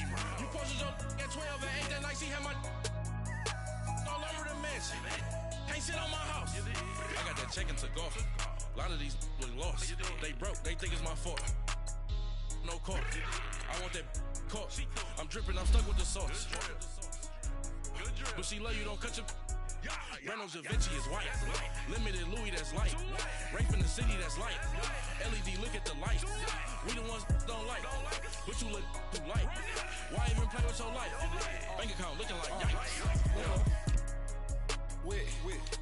You posted your at 12 and 8 that night, she had my all over the mansion. Can't sit on my house. I got that check into golf. A lot of these was lost. They broke, they think it's my fault. No court. I want that caught. I'm dripping, I'm stuck with the sauce. But she love you, don't cut your. Reynolds Da Vinci is white. Limited Louis, that's light. Rape in the city, that's light. LED, look at the lights. We the ones don't like. But you look too light. Why even play with your life? Bank account looking like yikes. With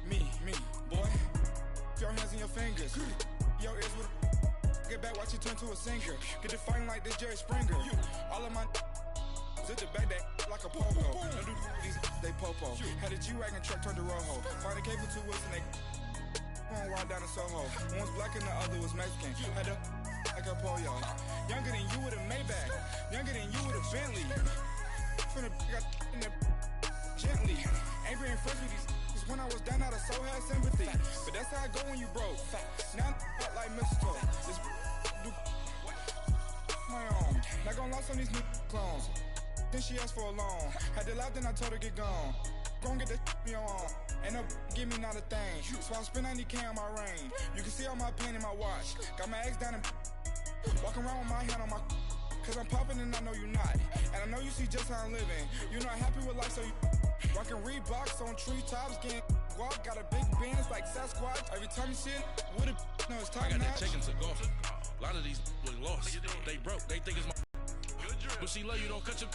me, boy. Your hands in your fingers. Your ears with. Get back, watch you turn to a singer. Get the fighting like this Jerry Springer. All of my. Zip the back that like a pogo. Don't do these, they popo. Had a G-Wagon truck turned to Rojo. Find a cable to us and they going wild down in Soho. One was black and the other was Mexican. Had a like a pollo. Younger than you with a Maybach. Younger than you with a Bentley. From the got in the gently. Ain't being friends with these. Cause when I was down out of so had sympathy. But that's how I go when you broke. Now I'm like mistletoe. This do my own. Not gonna lost on these new clones. Then she asked for a loan. Had to laugh, then I told her get gone. Gon' get that me on. Ain't no give me not a thing. So I spend 90K on my range. You can see all my pain in my watch. Got my ex down and walking around with my hand on my. Cause I'm popping and I know you not. And I know you see just how I'm living. You're not happy with life, so you rockin' Reeboks on treetops, getting walk. Got a big bands like Sasquatch. Every time you see it, with it, no, it's top I got notch. that check into golf. A lot of these was lost. They broke, they think it's my. But she love you, don't cut your.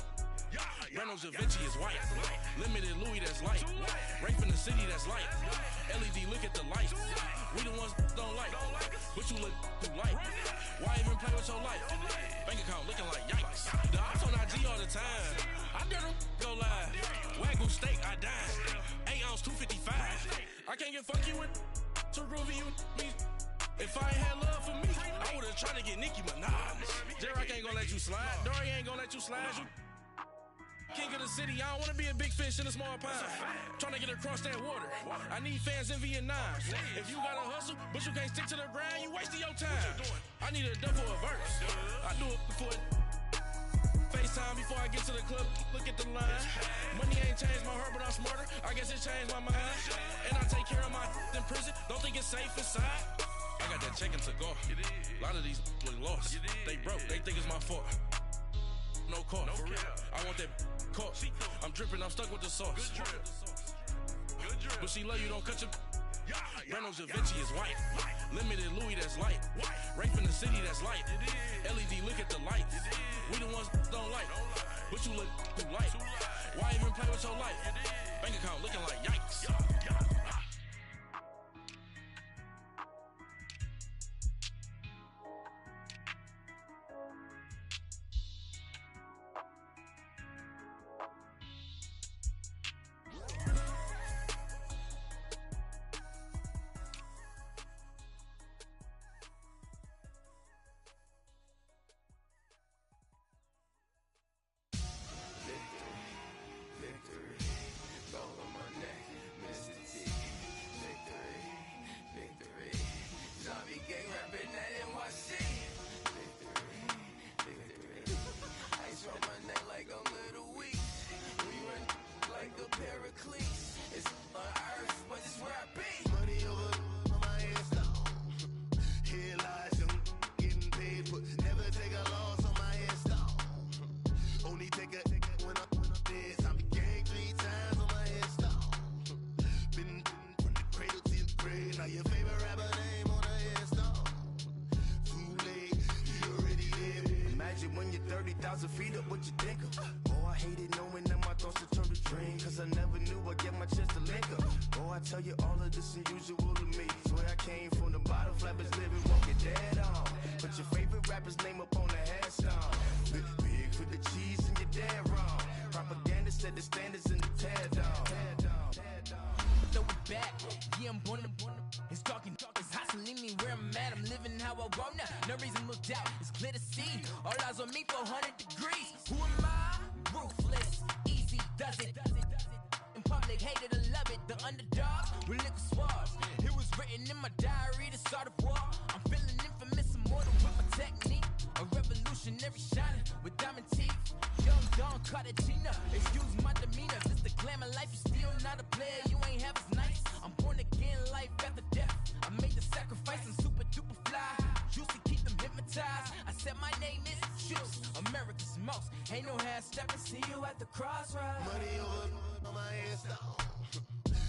Reynolds Da Vinci is white. Limited Louis, that's light. Rape in the city, that's light. LED, look at the lights. We the ones don't like. But you look too light. Why even play with your life? Bank account looking like yikes. The ops on IG all the time. I dare them go live. Wagyu steak, I dine. 8 ounce, 255. I can't get funky with too groovy you me. If I ain't had love for me, I would've tried to get Nicki Minaj. J-Rock ain't gonna let you slide. Dory ain't gonna let you slide. You king of the city, I don't wanna be a big fish in a small pond. Tryna get across that water. I need fans in Vietnam. If you gotta hustle, but you can't stick to the grind, you wasting your time. I need a double a verse. I do it before FaceTime before I get to the club. Look at the line. Money ain't changed my heart, but I'm smarter. I guess it changed my mind. And I take care of my in prison. Don't think it's safe inside. I got that check into golf. A lot of these was lost. They broke, they think it's my fault. No court, for real. I want that caught. I'm dripping, I'm stuck with the sauce. But she love you, don't cut your. Reynolds Da Vinci is white. Limited Louis, that's light. Rape in the city, that's light. LED, look at the lights. We the ones don't like. But you look too light. Why even play with your life? Bank account looking like yikes. Revolutionary shining with diamond teeth. Young Cartagena. Excuse my demeanor, just the glamour life. You still not a player, you ain't half as nice. I'm born again, life after death. I made the sacrifice, I'm super duper fly. Juicy, keep them hypnotized. I said my name is Juice, America's most. Ain't no half stepping, see you at the crossroads. Money over on my headstone.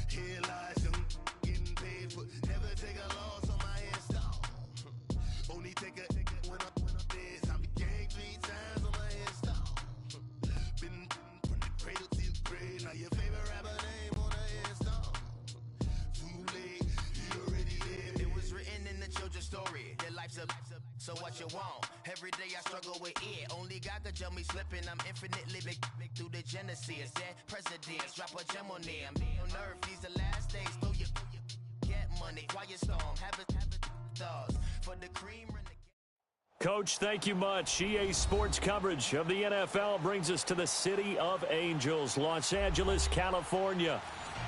Here lies them getting paid for. Never take a loss on my headstone. Only take a when I'm dead. I be gang 3 times on my headstone. Been from the cradle to the grave. Now your favorite rapper name on the headstone. Too late, he already dead. It was written in the children's story. Their life's a so what you want? Every day I struggle with it. Only God could tell me slipping. I'm infinitely big through the genesis. Dead presidents, drop a gem on them. On earth, these the last days. Throw your get money, quiet storm. Have it stars for the cream. Coach, thank you much. EA Sports coverage of the NFL brings us to the City of Angels, Los Angeles, California.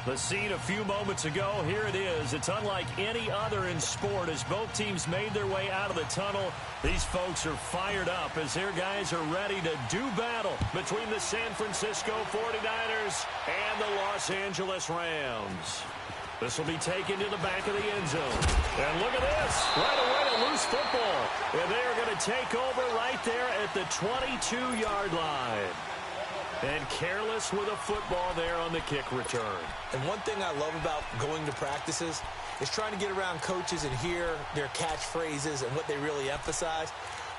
The scene a few moments ago, here it is. It's unlike any other in sport as both teams made their way out of the tunnel. These folks are fired up as their guys are ready to do battle between the San Francisco 49ers and the Los Angeles Rams. This will be taken to the back of the end zone. And look at this. Right away, a loose football. And they are going to take over right there at the 22-yard line. And careless with a football there on the kick return. And one thing I love about going to practices is trying to get around coaches and hear their catchphrases and what they really emphasize.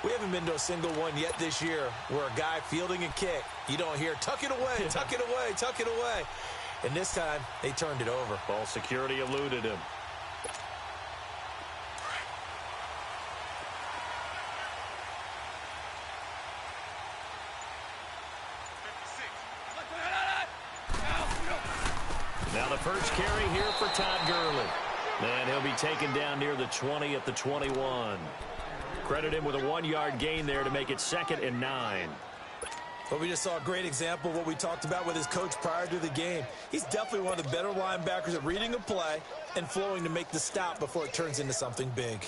We haven't been to a single one yet this year where a guy fielding a kick, you don't hear, tuck it away, tuck it away, tuck it away. And this time, they turned it over. Ball security eluded him. Now the first carry here for Todd Gurley. And he'll be taken down near the 20 at the 21. Credit him with a 1-yard gain there to make it 2nd and 9. But we just saw a great example of what we talked about with his coach prior to the game. He's definitely one of the better linebackers at reading a play and flowing to make the stop before it turns into something big.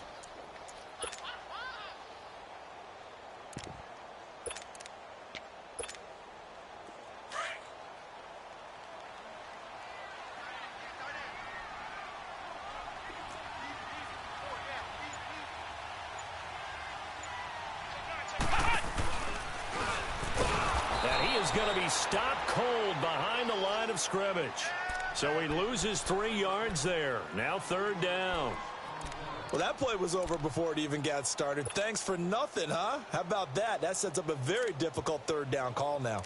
Going to be stopped cold behind the line of scrimmage. So he loses 3 yards there. Now 3rd down. Well, that play was over before it even got started. Thanks for nothing, huh? How about that? That sets up a very difficult 3rd down call now.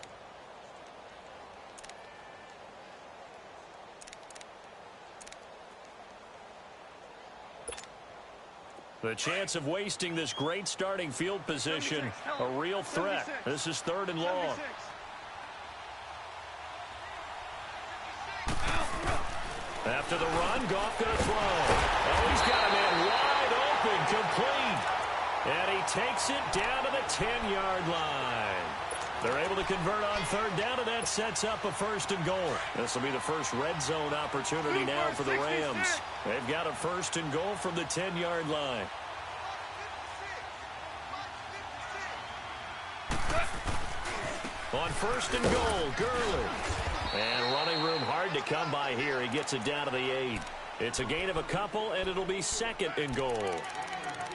The chance of wasting this great starting field position, a real threat. This is 3rd and long. After the run, Goff going to throw. Oh, he's got a man wide open, complete. And he takes it down to the 10-yard line. They're able to convert on 3rd down, and that sets up a 1st and goal. This will be the first red zone opportunity now for the Rams. They've got a 1st and goal from the 10-yard line. On 1st and goal, Gurley. And running room hard to come by here. He gets it down to the 8. It's a gain of a couple, and it'll be 2nd and goal.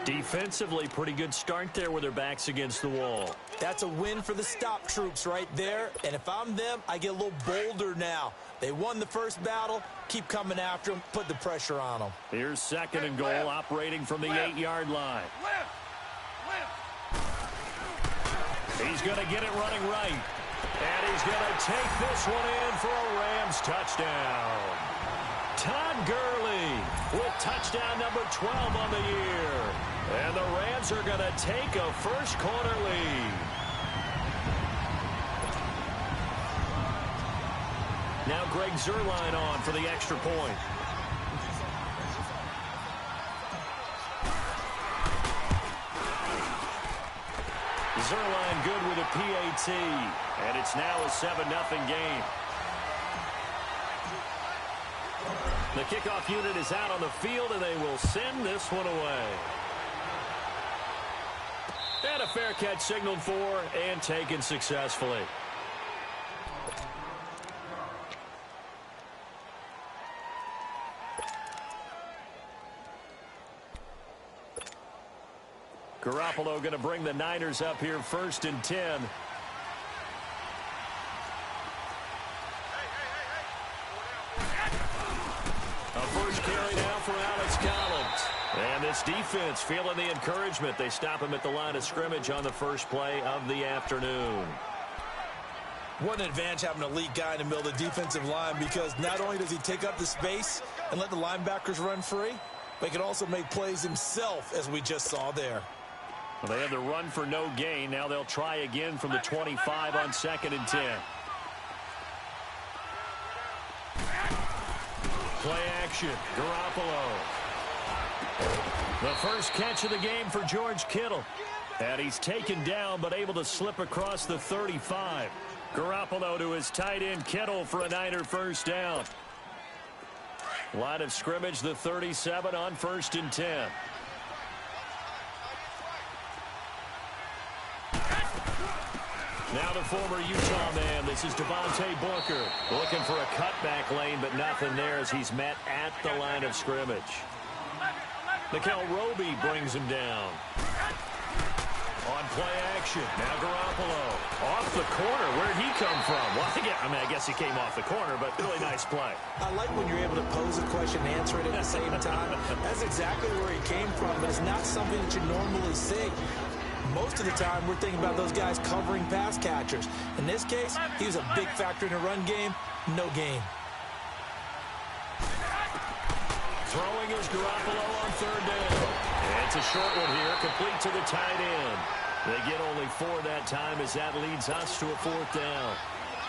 Defensively, pretty good start there with their backs against the wall. That's a win for the stop troops right there. And if I'm them, I get a little bolder now. They won the first battle. Keep coming after them. Put the pressure on them. Here's 2nd and goal, operating from the 8-yard line. He's going to get it running right. And he's going to take this one in for a Rams touchdown. Todd Gurley with touchdown number 12 on the year. And the Rams are going to take a first-quarter lead. Now Greg Zuerlein on for the extra point. Zuerlein good with a PAT, and it's now a 7-0 game. The kickoff unit is out on the field, and they will send this one away. And a fair catch signaled for and taken successfully. Garoppolo going to bring the Niners up here 1st and 10. A first carry now for Alex Collins. And this defense feeling the encouragement. They stop him at the line of scrimmage on the first play of the afternoon. What an advantage having an elite guy in the middle of the defensive line, because not only does he take up the space and let the linebackers run free, but he can also make plays himself, as we just saw there. Well, they had the run for no gain. Now they'll try again from the 25 on 2nd and 10. Play action. Garoppolo. The first catch of the game for George Kittle. And he's taken down but able to slip across the 35. Garoppolo to his tight end Kittle for a Niner first down. Line of scrimmage, the 37 on 1st and 10. Now the former Utah man, this is Devontae Booker. Looking for a cutback lane, but nothing there as he's met at the line of scrimmage. Nickel Roby brings him down. On play action, now Garoppolo. Off the corner, where'd he come from? Well, I guess he came off the corner, but really nice play. I like when you're able to pose a question and answer it at the same time. That's exactly where he came from, but it's not something that you normally see. Most of the time, we're thinking about those guys covering pass catchers. In this case, he was a big factor in the run game. No gain. Throwing is Garoppolo on 3rd down. And it's a short one here, complete to the tight end. They get only 4 that time as that leads us to a 4th down.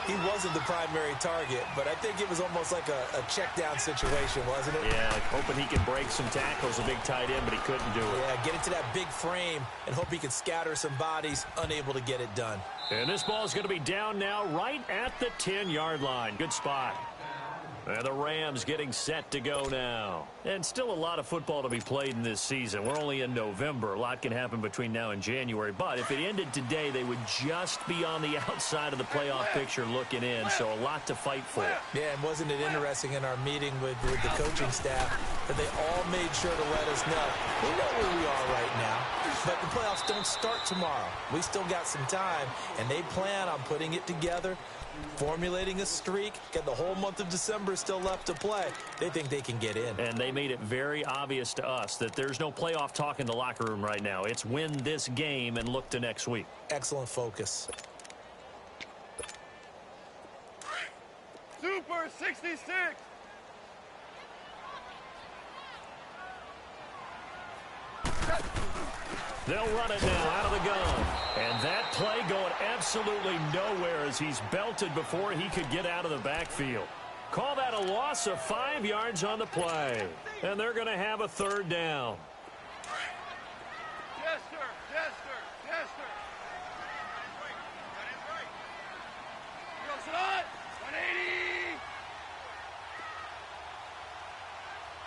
He wasn't the primary target, but I think it was almost like a check down situation, wasn't it? Yeah, like hoping he could break some tackles, a big tight end, but he couldn't do it. Yeah, get into that big frame and hope he could scatter some bodies, unable to get it done. And this ball is going to be down now right at the 10-yard line. Good spot. And the Rams getting set to go now. And still a lot of football to be played in this season. We're only in November. A lot can happen between now and January. But if it ended today, they would just be on the outside of the playoff picture looking in. So a lot to fight for. Yeah, and wasn't it interesting in our meeting with the coaching staff that they all made sure to let us know, we know where we are right now, but the playoffs don't start tomorrow. We still got some time, and they plan on putting it together, formulating a streak, got the whole month of December still left to play. They think they can get in. And they made it very obvious to us that there's no playoff talk in the locker room right now. It's win this game and look to next week. Excellent focus. Super 66. They'll run it now out of the gun. And that play going absolutely nowhere as he's belted before he could get out of the backfield. Call that a loss of 5 yards on the play. And they're going to have a 3rd down. Yes, sir. Yes, sir. Yes, sir. Go, slide. 180.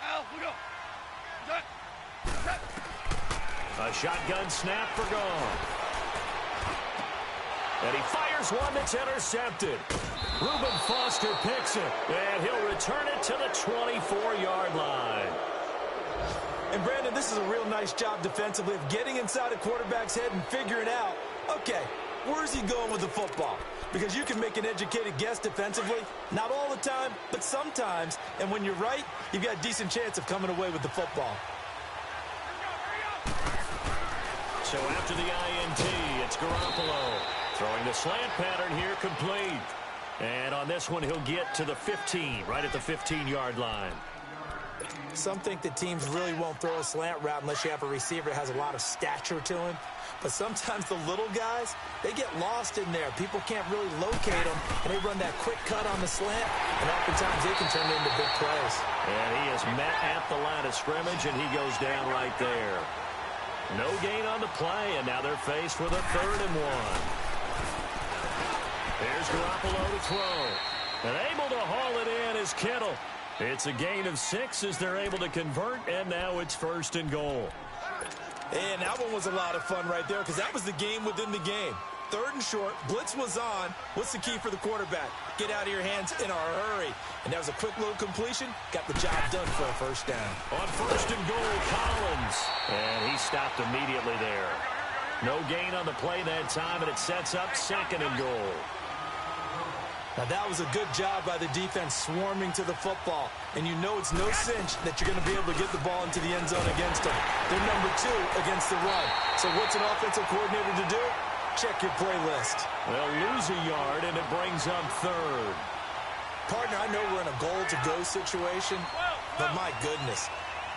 Al, we go. Set. Set. A shotgun snap for gone. And he fires one that's intercepted. Reuben Foster picks it, and he'll return it to the 24-yard line. And, Brandon, this is a real nice job defensively of getting inside a quarterback's head and figuring out, okay, where's he going with the football? Because you can make an educated guess defensively, not all the time, but sometimes. And when you're right, you've got a decent chance of coming away with the football. So after the INT, it's Garoppolo. Throwing the slant pattern here, complete. And on this one, he'll get to the 15, right at the 15-yard line. Some think that teams really won't throw a slant route unless you have a receiver that has a lot of stature to him. But sometimes the little guys, they get lost in there. People can't really locate them, and they run that quick cut on the slant, and oftentimes they can turn into big plays. And he is met at the line of scrimmage, and he goes down right there. No gain on the play, and now they're faced with a 3rd and 1. Here's Garoppolo to throw. And able to haul it in is Kittle. It's a gain of 6 as they're able to convert, and now it's 1st and goal. And that one was a lot of fun right there because that was the game within the game. 3rd and short. Blitz was on. What's the key for the quarterback? Get out of your hands in a hurry. And that was a quick little completion. Got the job done for a first down. On 1st and goal, Collins. And he stopped immediately there. No gain on the play that time, and it sets up 2nd and goal. Now, that was a good job by the defense swarming to the football. And you know it's no cinch that you're going to be able to get the ball into the end zone against them. They're number 2 against the run. So what's an offensive coordinator to do? Check your playlist. They'll lose a yard, and it brings up 3rd. Partner, I know we're in a goal-to-go situation, but my goodness.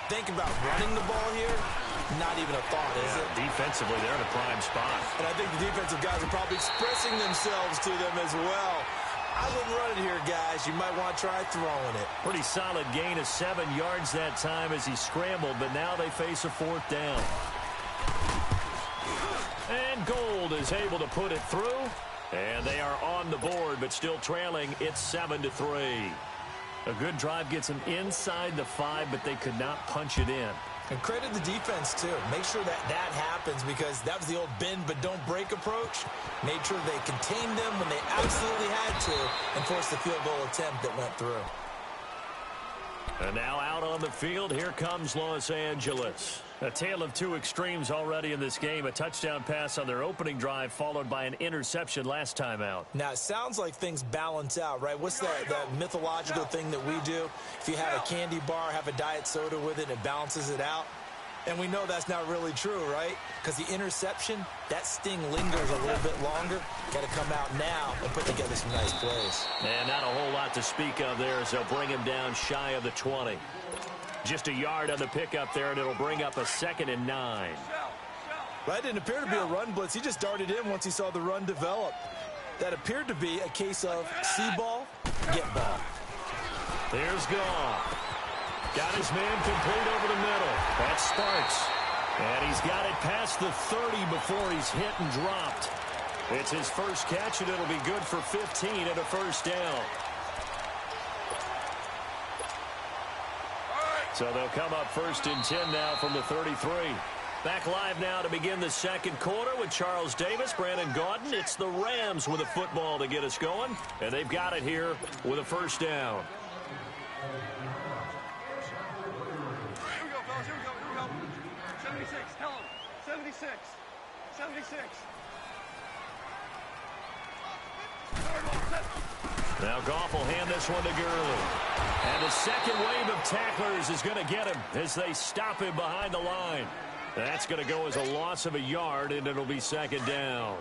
Think about running the ball here. Not even a thought, is it? Defensively, they're in a prime spot. And I think the defensive guys are probably expressing themselves to them as well. I wouldn't run it here, guys. You might want to try throwing it. Pretty solid gain of 7 yards that time as he scrambled, but now they face a 4th down. And Gold is able to put it through, and they are on the board, but still trailing. It's 7-3. A good drive gets them inside the 5, but they could not punch it in. And credit the defense, too. Make sure that that happens because that was the old bend but don't break approach. Made sure they contained them when they absolutely had to and forced the field goal attempt that went through. And now out on the field, here comes Los Angeles. A tale of 2 extremes already in this game. A touchdown pass on their opening drive followed by an interception last time out. Now, it sounds like things balance out, right? What's that mythological thing that we do? If you have a candy bar, have a diet soda with it, it balances it out. And we know that's not really true, right? Because the interception, that sting lingers a little bit longer. Got to come out now and put together some nice plays. And not a whole lot to speak of there as they'll bring him down shy of the 20. Just a yard on the pickup there, and it'll bring up a 2nd and 9. Well, that didn't appear to be a run blitz. He just darted in once he saw the run develop. That appeared to be a case of see ball, get ball. There's Goff. Got his man complete over the middle. That's Sparks. And he's got it past the 30 before he's hit and dropped. It's his first catch, and it'll be good for 15 and a first down. So they'll come up 1st and 10 now from the 33. Back live now to begin the 2nd quarter with Charles Davis, Brandon Gaudin. It's the Rams with a football to get us going, and they've got it here with a first down. Here we go, fellas. Here we go. 76. Tell him. 76. 76. Now Goff will hand this one to Gurley. And the second wave of tacklers is going to get him as they stop him behind the line. That's going to go as a loss of a yard, and it'll be 2nd down.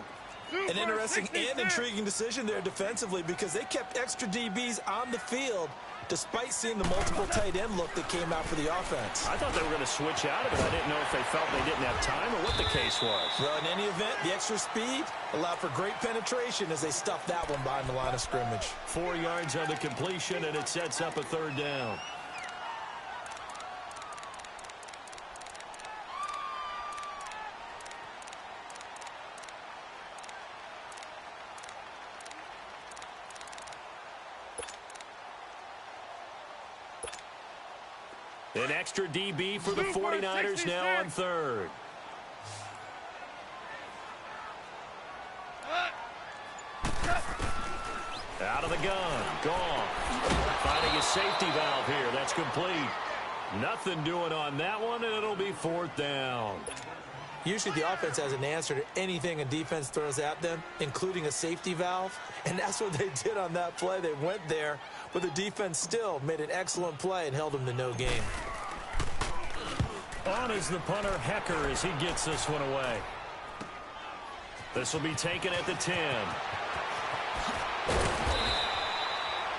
An interesting and intriguing decision there defensively because they kept extra DBs on the field despite seeing the multiple tight end look that came out for the offense. I thought they were going to switch out of it. I didn't know if they felt they didn't have time or what the case was. Well, in any event, the extra speed allowed for great penetration as they stuffed that one behind the line of scrimmage. 4 yards on the completion, and it sets up a 3rd down. An extra DB for the 49ers now on 3rd. Out of the gun. Goff. Finding a safety valve here. That's complete. Nothing doing on that one, and it'll be 4th down. Usually the offense has an answer to anything a defense throws at them, including a safety valve. And that's what they did on that play. They went there, but the defense still made an excellent play and held them to no gain. On is the punter, Hecker, as he gets this one away. This will be taken at the 10.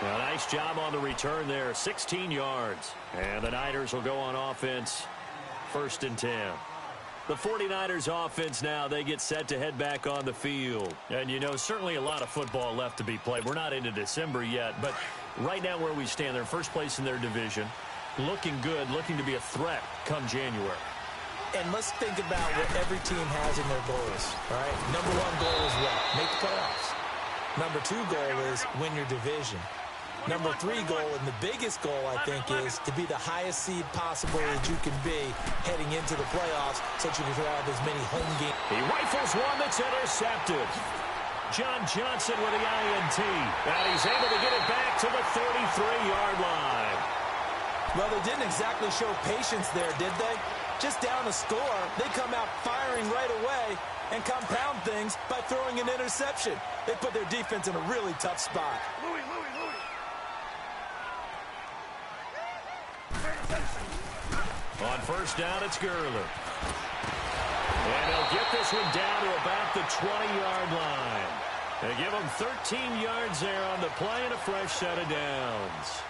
Well, nice job on the return there. 16 yards. And the Niners will go on offense. 1st and 10. The 49ers offense now, they get set to head back on the field. And, you know, certainly a lot of football left to be played. We're not into December yet, but right now where we stand, they're first place in their division. Looking good, looking to be a threat come January. And let's think about what every team has in their goals, all right? Number 1 goal is what? Make the playoffs. Number 2 goal is win your division. Number 3 goal, and the biggest goal, I think, is to be the highest seed possible that you can be heading into the playoffs so that you can have as many home games. He rifles one that's intercepted. John Johnson with the INT. And he's able to get it back to the 33-yard line. Well, they didn't exactly show patience there, did they? Just down a score, they come out firing right away and compound things by throwing an interception. They put their defense in a really tough spot. Louis. On first down, it's Gurley. And they'll get this one down to about the 20-yard line. They give them 13 yards there on the play and a fresh set of downs.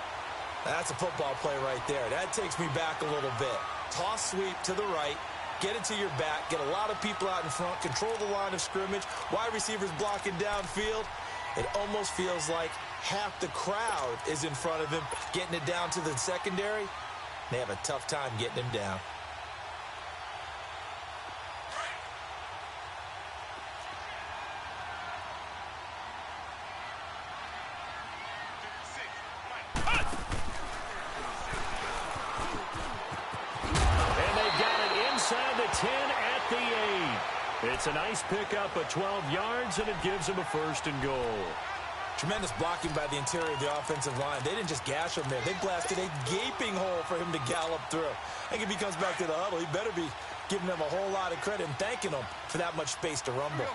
That's a football play right there. That takes me back a little bit. Toss sweep to the right, get it to your back, get a lot of people out in front, control the line of scrimmage, wide receivers blocking downfield. It almost feels like half the crowd is in front of him, getting it down to the secondary. They have a tough time getting him down. Inside the 10 at the 8. It's a nice pickup of 12 yards, and it gives him a first and goal. Tremendous blocking by the interior of the offensive line. They didn't just gash him there. They blasted a gaping hole for him to gallop through. I think if he comes back to the huddle, he better be giving them a whole lot of credit and thanking them for that much space to rumble. Here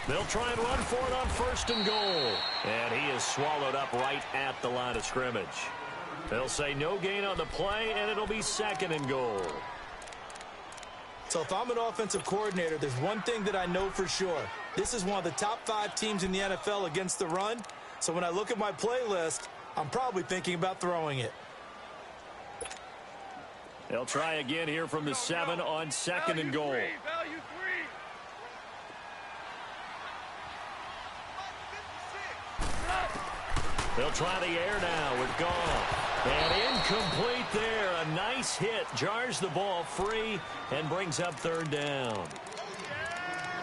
we go. They'll try and run for it on first and goal. And he is swallowed up right at the line of scrimmage. They'll say no gain on the play, and it'll be second and goal. So if I'm an offensive coordinator, there's one thing that I know for sure. This is one of the top 5 teams in the NFL against the run. So when I look at my playlist, I'm probably thinking about throwing it. They'll try again here from the 7 on second and goal. Value 3. They'll try the air now with Goff. And incomplete there. A nice hit. Jars the ball free and brings up third down.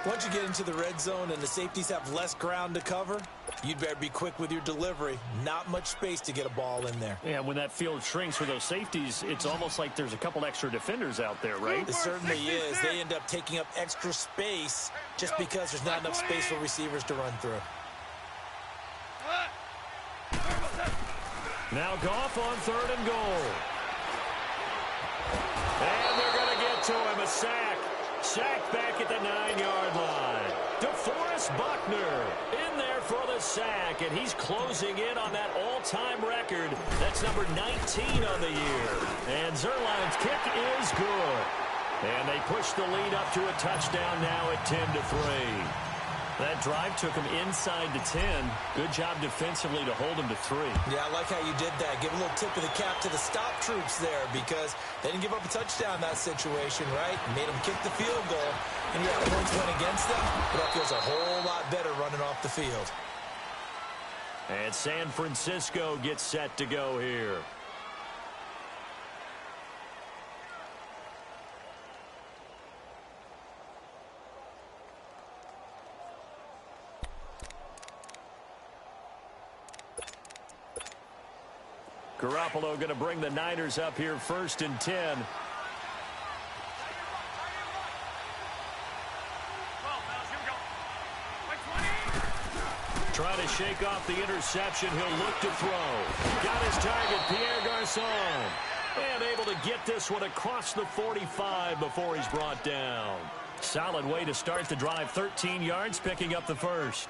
Once you get into the red zone and the safeties have less ground to cover, you'd better be quick with your delivery. Not much space to get a ball in there. Yeah, when that field shrinks for those safeties, it's almost like there's a couple extra defenders out there, right? It certainly is. They end up taking up extra space just because there's not enough space for receivers to run through. Now Goff on third and goal. And they're going to get to him. A sack. Sacked back at the 9-yard line. DeForest Buckner in there for the sack. And he's closing in on that all-time record. That's number 19 on the year. And Zerline's kick is good. And they push the lead up to a touchdown now at 10-3. That drive took him inside the 10. Good job defensively to hold him to 3. Yeah, I like how you did that. Give a little tip of the cap to the stop troops there because they didn't give up a touchdown in that situation, right? Made them kick the field goal. And yeah, points went against them, but that feels a whole lot better running off the field. And San Francisco gets set to go here. Garoppolo going to bring the Niners up here first and 10. Trying to shake off the interception. He'll look to throw. Got his target, Pierre Garçon. And able to get this one across the 45 before he's brought down. Solid way to start the drive. 13 yards, picking up the first.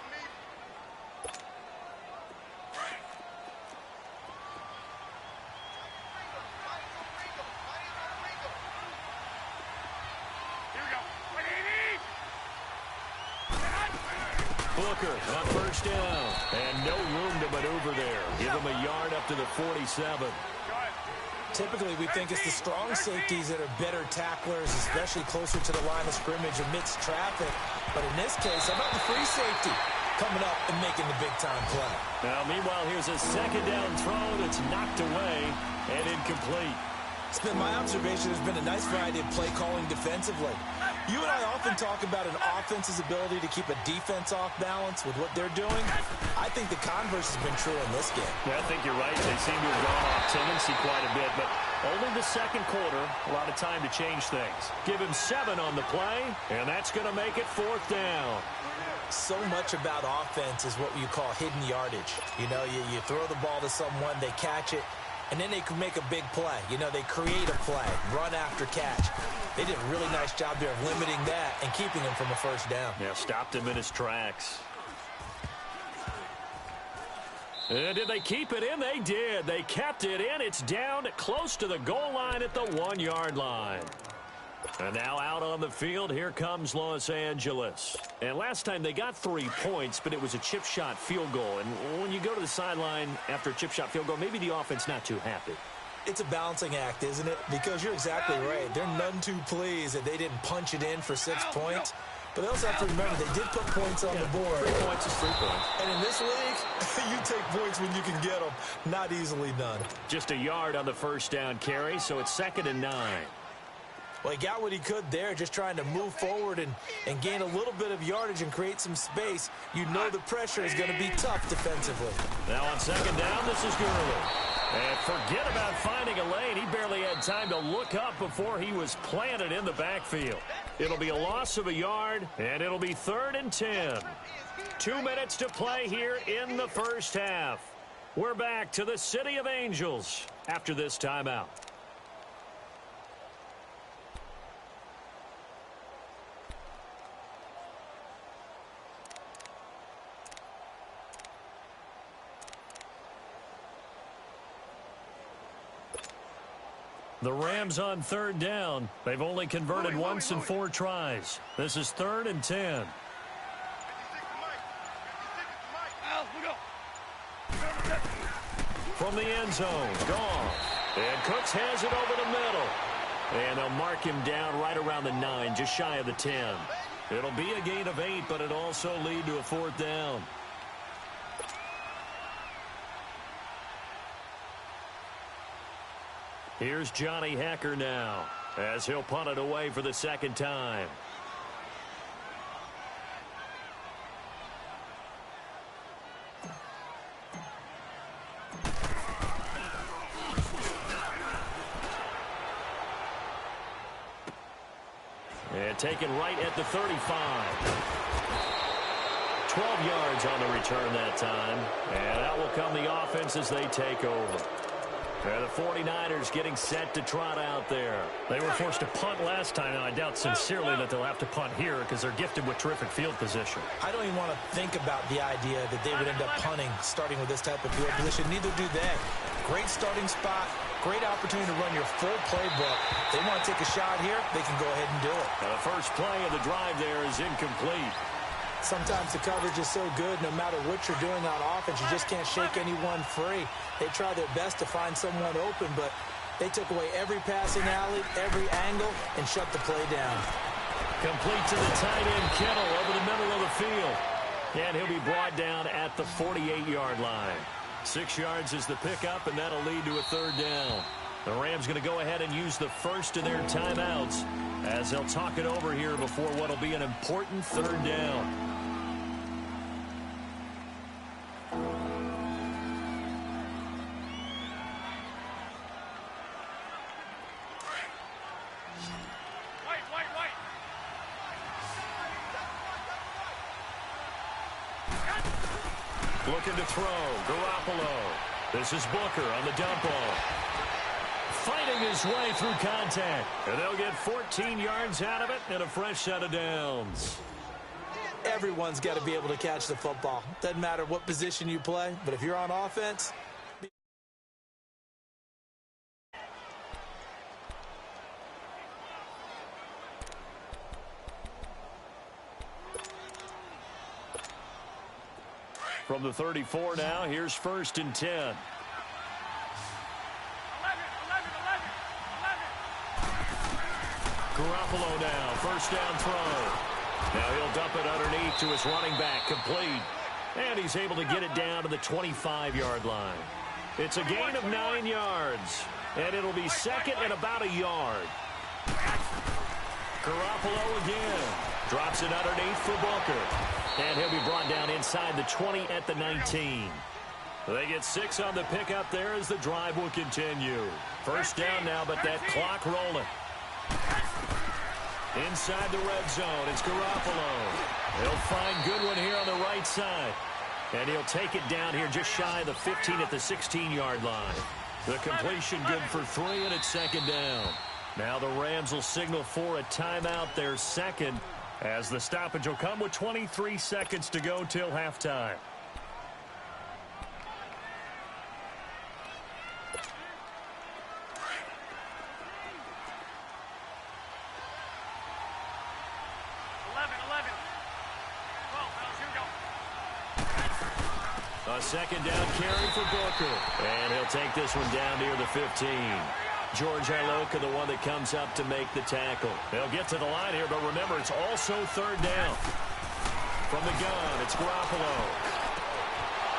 Booker on first down. And no room to maneuver there. Give him a yard up to the 47. Typically, we think it's the strong safeties that are better tacklers, especially closer to the line of scrimmage amidst traffic. But in this case, how about the free safety coming up and making the big-time play? Now, meanwhile, here's a second down throw that's knocked away and incomplete. It's been my observation there's been a nice variety of play calling defensively. You and I often talk about an offense's ability to keep a defense off balance with what they're doing. I think the converse has been true in this game. Yeah, I think you're right. They seem to have gone off tendency quite a bit, but Only the second quarter, a lot of time to change things. Give him 7 on the play, and that's going to make it 4th down. So much about offense is what you call hidden yardage. You know, you throw the ball to someone, they catch it, and then they can make a big play. You know, they create a play, run after catch. They did a really nice job there of limiting that and keeping him from a first down. Yeah, stopped him in his tracks. And did they keep it in? They did. They kept it in. It's down close to the goal line at the 1-yard line. And now out on the field, here comes Los Angeles. And last time they got 3 points, but it was a chip shot field goal. And when you go to the sideline after a chip shot field goal, maybe the offense not too happy. It's a balancing act, isn't it? Because you're exactly right. They're none too pleased that they didn't punch it in for 6 points. But they also have to remember they did put points on the board. 3 points is 3 points. And in this league, you take points when you can get them. Not easily done. Just a yard on the first down carry, so it's 2nd and 9. Well, he got what he could there, just trying to move forward and gain a little bit of yardage and create some space. You know the pressure is going to be tough defensively. Now on 2nd down, this is Gurley. And forget about finding a lane. He barely had time to look up before he was planted in the backfield. It'll be a loss of a yard, and it'll be 3rd and 10. 2 minutes to play here in the first half. We're back to the City of Angels after this timeout. The Rams on 3rd down. They've only converted once in 4 tries. This is 3rd and 10. From the end zone, gone. And Cooks has it over the middle. And they'll mark him down right around the 9, just shy of the 10. It'll be a gain of 8, but it'll also lead to a 4th down. Here's Johnny Hacker now, as he'll punt it away for the 2nd time. And taken right at the 35. 12 yards on the return that time. And out will come the offense as they take over. The 49ers getting set to trot out there. They were forced to punt last time, and I doubt sincerely that they'll have to punt here because they're gifted with terrific field position. I don't even want to think about the idea that they would end up punting starting with this type of field position. Neither do they. Great starting spot, great opportunity to run your full playbook. They want to take a shot here, they can go ahead and do it. The first play of the drive there is incomplete. Sometimes the coverage is so good, no matter what you're doing on offense, you just can't shake anyone free. They try their best to find someone open, but they took away every passing alley, every angle, and shut the play down. Complete to the tight end, Kittle, over the middle of the field. And he'll be brought down at the 48-yard line. 6 yards is the pickup, and that'll lead to a 3rd down. The Rams going to go ahead and use the first of their timeouts as they'll talk it over here before what will be an important 3rd down. Looking to throw, Garoppolo. This is Booker on the dump off. Fighting his way through contact. And they'll get 14 yards out of it and a fresh set of downs. Everyone's got to be able to catch the football. Doesn't matter what position you play, but if you're on offense... From the 34 now, here's 1st and 10. Garoppolo now, 1st down throw. Now he'll dump it underneath to his running back, complete. And he's able to get it down to the 25-yard line. It's a gain of 9 yards, and it'll be 2nd and about a yard. Garoppolo again. Drops it underneath for Booker. And he'll be brought down inside the 20 at the 19. They get 6 on the pickup there as the drive will continue. First down now, but that clock rolling. Inside the red zone, it's Garoppolo. He'll find Goodwin here on the right side. And he'll take it down here just shy of the 15 at the 16-yard line. The completion good for 3, and it's second down. Now the Rams will signal for a timeout, their second, as the stoppage will come with 23 seconds to go till halftime. A second down carry for Booker. And he'll take this one down near the 15. George Iloka, the one that comes up to make the tackle. They'll get to the line here, but remember, it's also third down. From the gun, it's Garoppolo.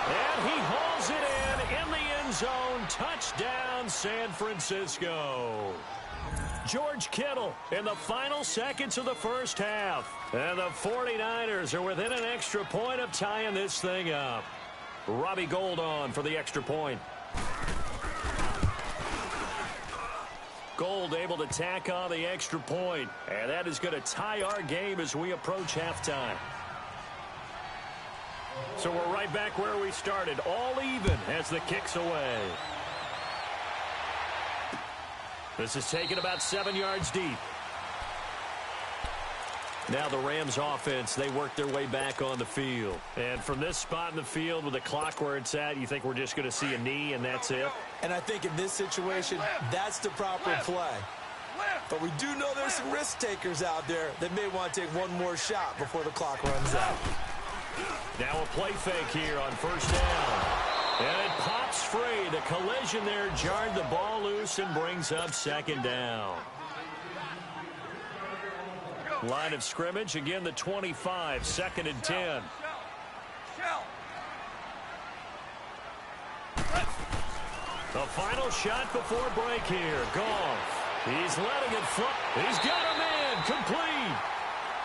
And he hauls it in the end zone. Touchdown, San Francisco. George Kittle in the final seconds of the first half. And the 49ers are within an extra point of tying this thing up. Robbie Gould on for the extra point. Gould able to tack on the extra point. And that is going to tie our game as we approach halftime. So we're right back where we started. All even as the kick's away. This is taken about 7 yards deep. Now the Rams offense, they work their way back on the field. And from this spot in the field with the clock where it's at, you think we're just going to see a knee and that's it? And I think in this situation, that's the proper play. But we do know there's some risk takers out there that may want to take one more shot before the clock runs out. Now a play fake here on first down. And it pops free. The collision there jarred the ball loose and brings up second down. Line of scrimmage, again the 25, second and 10. The final shot before break here. Goff. He's letting it fly. He's got a man complete.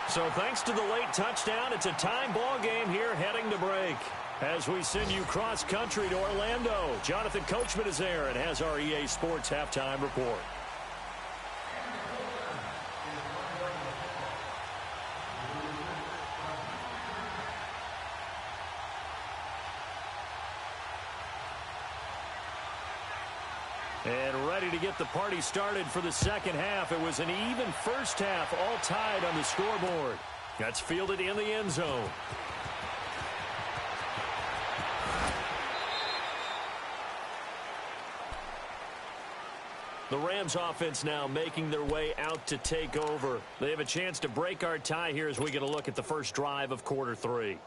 So thanks to the late touchdown, it's a time ball game here heading to break. As we send you cross country to Orlando, Jonathan Coachman is there and has our EA Sports halftime report. And ready to get the party started for the second half. It was an even first half, all tied on the scoreboard. That's fielded in the end zone. The Rams offense now making their way out to take over. They have a chance to break our tie here as we get a look at the first drive of quarter 3.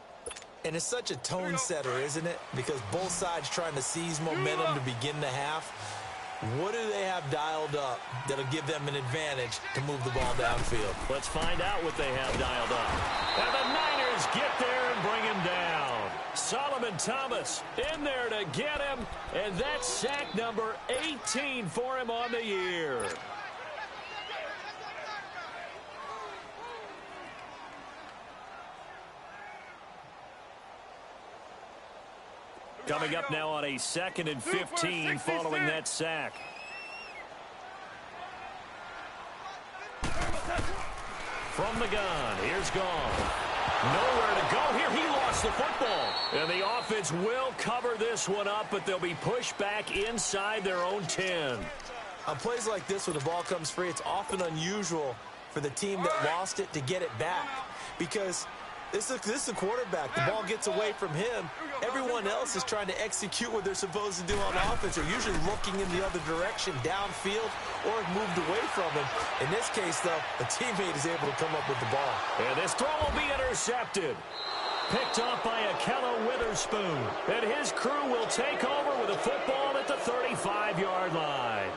And it's such a tone setter, isn't it? Because both sides trying to seize momentum to begin the half. What do they have dialed up that'll give them an advantage to move the ball downfield? Let's find out what they have dialed up. And the Niners get there and bring him down. Solomon Thomas in there to get him. And that's sack number 18 for him on the year. Coming up now on a 2nd and 15 following that sack. From the gun, here's Goff. Nowhere to go here. He lost the football. And the offense will cover this one up, but they'll be pushed back inside their own 10. On plays like this when the ball comes free, it's often unusual for the team that lost it to get it back. Because this is the quarterback. The ball gets away from him. Everyone else is trying to execute what they're supposed to do on offense. They're usually looking in the other direction, downfield, or have moved away from him. In this case, though, a teammate is able to come up with the ball. And this throw will be intercepted. Picked off by Akello Witherspoon. And his crew will take over with a football at the 35-yard line.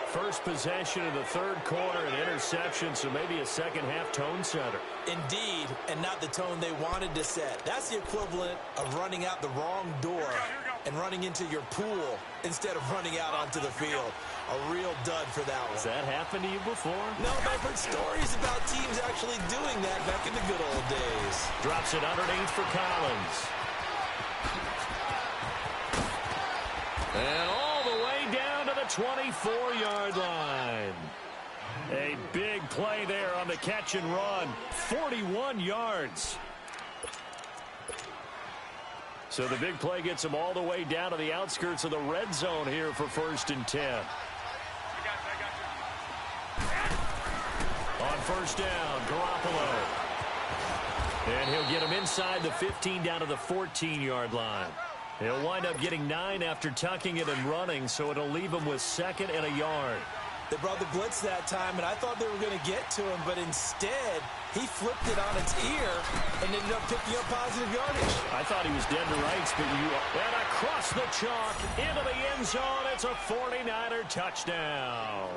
First possession of the third quarter, an interception, so maybe a second-half tone setter. Indeed, and not the tone they wanted to set. That's the equivalent of running out the wrong door and running into your pool instead of running out onto the field. A real dud for that one. Has that happened to you before? No, but I've heard stories about teams actually doing that back in the good old days. Drops it underneath for Collins. And all the way down to the 24-yard line. A big play there on the catch and run. 41 yards. So the big play gets him all the way down to the outskirts of the red zone here for 1st and 10. On 1st down, Garoppolo. And he'll get him inside the 15 down to the 14-yard line. He'll wind up getting 9 after tucking it and running, so it'll leave him with 2nd and a yard. They brought the blitz that time, and I thought they were going to get to him, but instead, he flipped it on its ear and ended up picking up positive yardage. I thought he was dead to rights, but and across the chalk into the end zone. It's a 49er touchdown.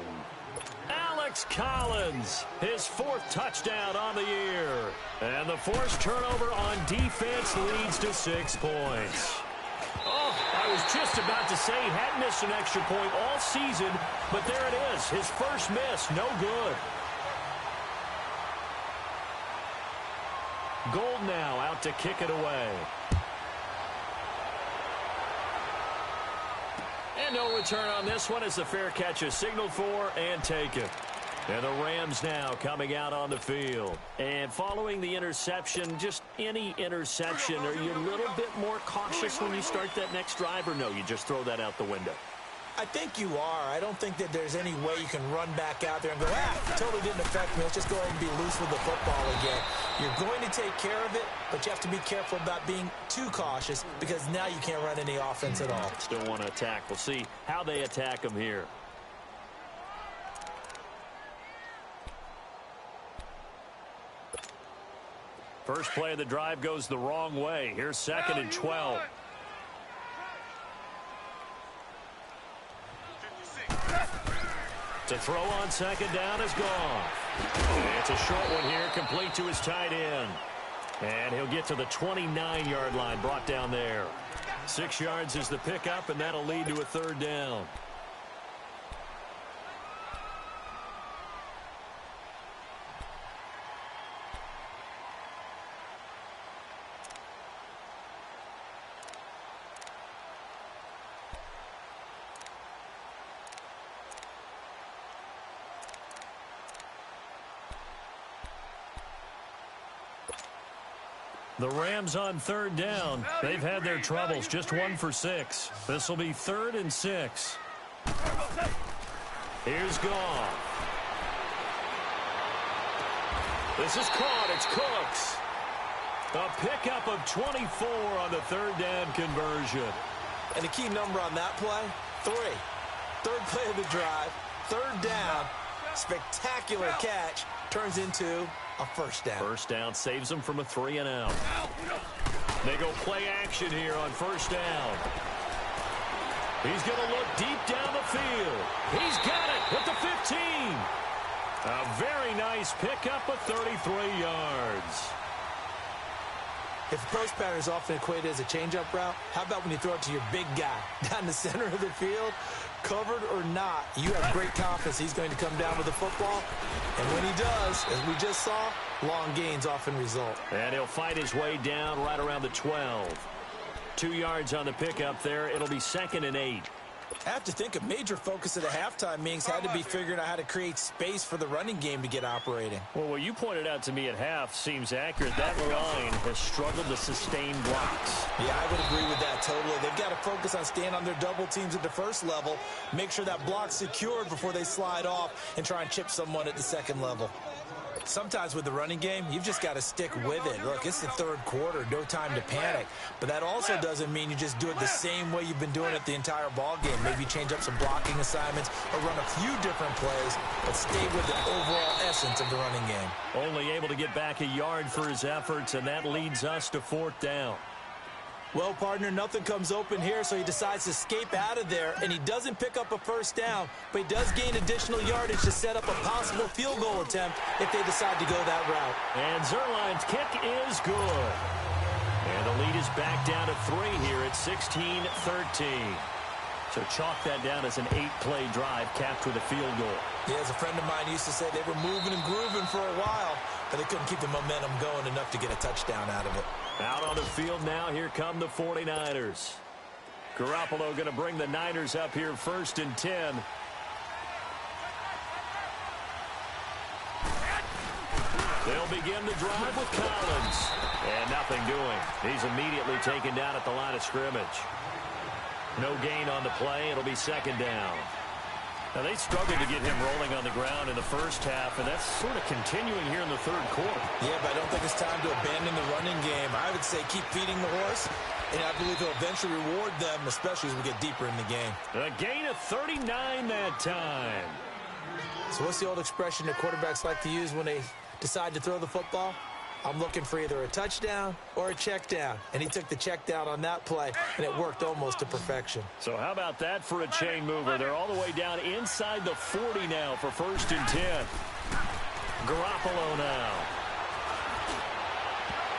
Alex Collins, his 4th touchdown on the year. And the forced turnover on defense leads to 6 points. Oh, I was just about to say he had missed an extra point all season, but there it is, his first miss, no good. Gold now out to kick it away. And no return on this one as the fair catch is signaled for and taken. And the Rams now coming out on the field. And following the interception, just any interception, are you a little bit more cautious when you start that next drive, or no, you just throw that out the window? I think you are. I don't think that there's any way you can run back out there and go, totally didn't affect me. Let's just go ahead and be loose with the football again. You're going to take care of it, but you have to be careful about being too cautious because now you can't run any offense at all. Still want to attack. We'll see how they attack him here. First play of the drive goes the wrong way. Here's 2nd and 12. To throw on 2nd down is gone. It's a short one here, complete to his tight end. And he'll get to the 29-yard line, brought down there. 6 yards is the pickup, and that'll lead to a 3rd down. The Rams on 3rd down. They've had their troubles, just 1 for 6. This will be 3rd and 6. Here's Goff. This is caught. It's Cooks. A pickup of 24 on the 3rd down conversion. And the key number on that play, 3. 3rd play of the drive, 3rd down, spectacular catch, turns into a 1st down. 1st down saves them from a 3 and out. They go play action here on 1st down. He's going to look deep down the field. He's got it at the 15. A very nice pickup of 33 yards. If the post pattern is often equated as a change-up route, how about when you throw it to your big guy down the center of the field? Covered or not, you have great confidence he's going to come down with the football. And when he does, as we just saw, long gains often result. And he'll fight his way down right around the 12. 2 yards on the pickup there. It'll be 2nd and 8. I have to think a major focus of the halftime meetings had to be figuring out how to create space for the running game to get operating. Well, what you pointed out to me at half seems accurate. That line has struggled to sustain blocks. Yeah, I would agree with that totally. They've got to focus on staying on their double teams at the 1st level, make sure that block's secured before they slide off and try and chip someone at the 2nd level. Sometimes with the running game, you've just got to stick with it. Look, it's the 3rd quarter, no time to panic. But that also doesn't mean you just do it the same way you've been doing it the entire ball game. Maybe change up some blocking assignments or run a few different plays, but stay with the overall essence of the running game. Only able to get back a yard for his efforts, and that leads us to 4th down. Well, partner, nothing comes open here, so he decides to escape out of there, and he doesn't pick up a 1st down, but he does gain additional yardage to set up a possible field goal attempt if they decide to go that route. And Zerline's kick is good. And the lead is back down to 3 here at 16-13. So chalk that down as an 8-play drive capped with a field goal. Yeah, as a friend of mine used to say, they were moving and grooving for a while, but they couldn't keep the momentum going enough to get a touchdown out of it. Out on the field now, here come the 49ers. Garoppolo going to bring the Niners up here 1st and 10. They'll begin the drive with Collins. And nothing doing. He's immediately taken down at the line of scrimmage. No gain on the play. It'll be 2nd down. Now, they struggled to get him rolling on the ground in the first half, and that's sort of continuing here in the 3rd quarter. Yeah, but I don't think it's time to abandon the running game. I would say keep feeding the horse, and I believe he'll eventually reward them, especially as we get deeper in the game. A gain of 39 that time. So what's the old expression that quarterbacks like to use when they decide to throw the football? I'm looking for either a touchdown or a check down. And he took the check down on that play, and it worked almost to perfection. So how about that for a chain mover? They're all the way down inside the 40 now for 1st and 10. Garoppolo now.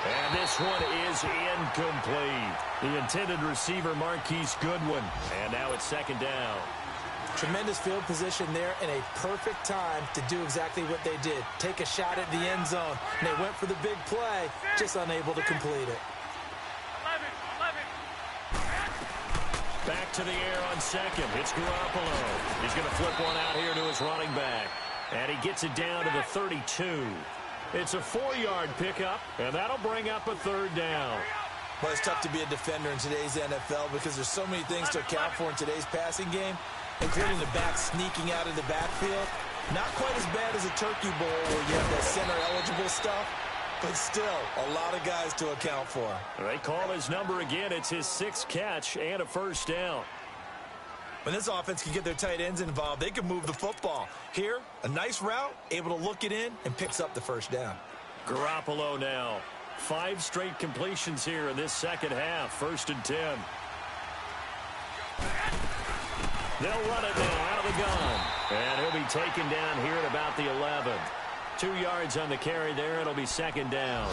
And this one is incomplete. The intended receiver, Marquise Goodwin. And now it's 2nd down. Tremendous field position there and a perfect time to do exactly what they did. Take a shot at the end zone. And they went for the big play, just unable to complete it. Back to the air on 2nd. It's Garoppolo. He's going to flip one out here to his running back. And he gets it down to the 32. It's a 4-yard pickup, and that'll bring up a 3rd down. Well, it's tough to be a defender in today's NFL because there's so many things to account for in today's passing game, including the back sneaking out of the backfield. Not quite as bad as a turkey bowl where you have that center-eligible stuff, but still a lot of guys to account for. They call his number again. It's his 6th catch and a 1st down. When this offense can get their tight ends involved, they can move the football. Here, a nice route, able to look it in, and picks up the 1st down. Garoppolo now. 5 straight completions here in this 2nd half. 1st and 10. They'll run it now out of the gun. And he'll be taken down here at about the 11. 2 yards on the carry there. It'll be 2nd down.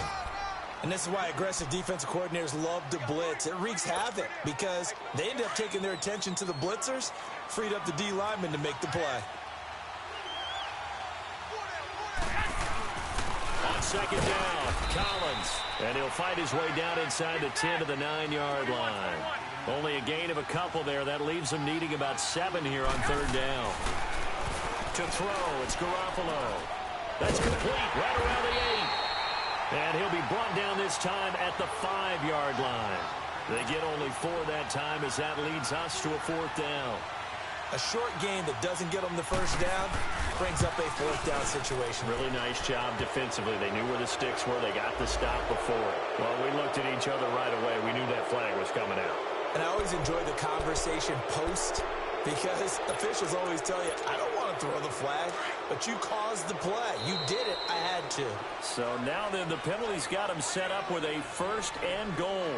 And this is why aggressive defensive coordinators love to blitz. It wreaks havoc because they end up taking their attention to the blitzers, freed up the D lineman to make the play. On 2nd down, Collins. And he'll fight his way down inside the 10 to the 9-yard line. Only a gain of a couple there. That leaves him needing about 7 here on 3rd down. To throw, it's Garoppolo. That's complete right around the 8. And he'll be brought down this time at the 5-yard line. They get only 4 that time as that leads us to a 4th down. A short game that doesn't get them the 1st down brings up a 4th down situation. Really nice job defensively. They knew where the sticks were. They got the stop before. Well, we looked at each other right away. We knew that flag was coming out. And I always enjoy the conversation post because officials always tell you, I don't want to throw the flag, but you caused the play. You did it. I had to. So now then the penalty's got him set up with a 1st and goal.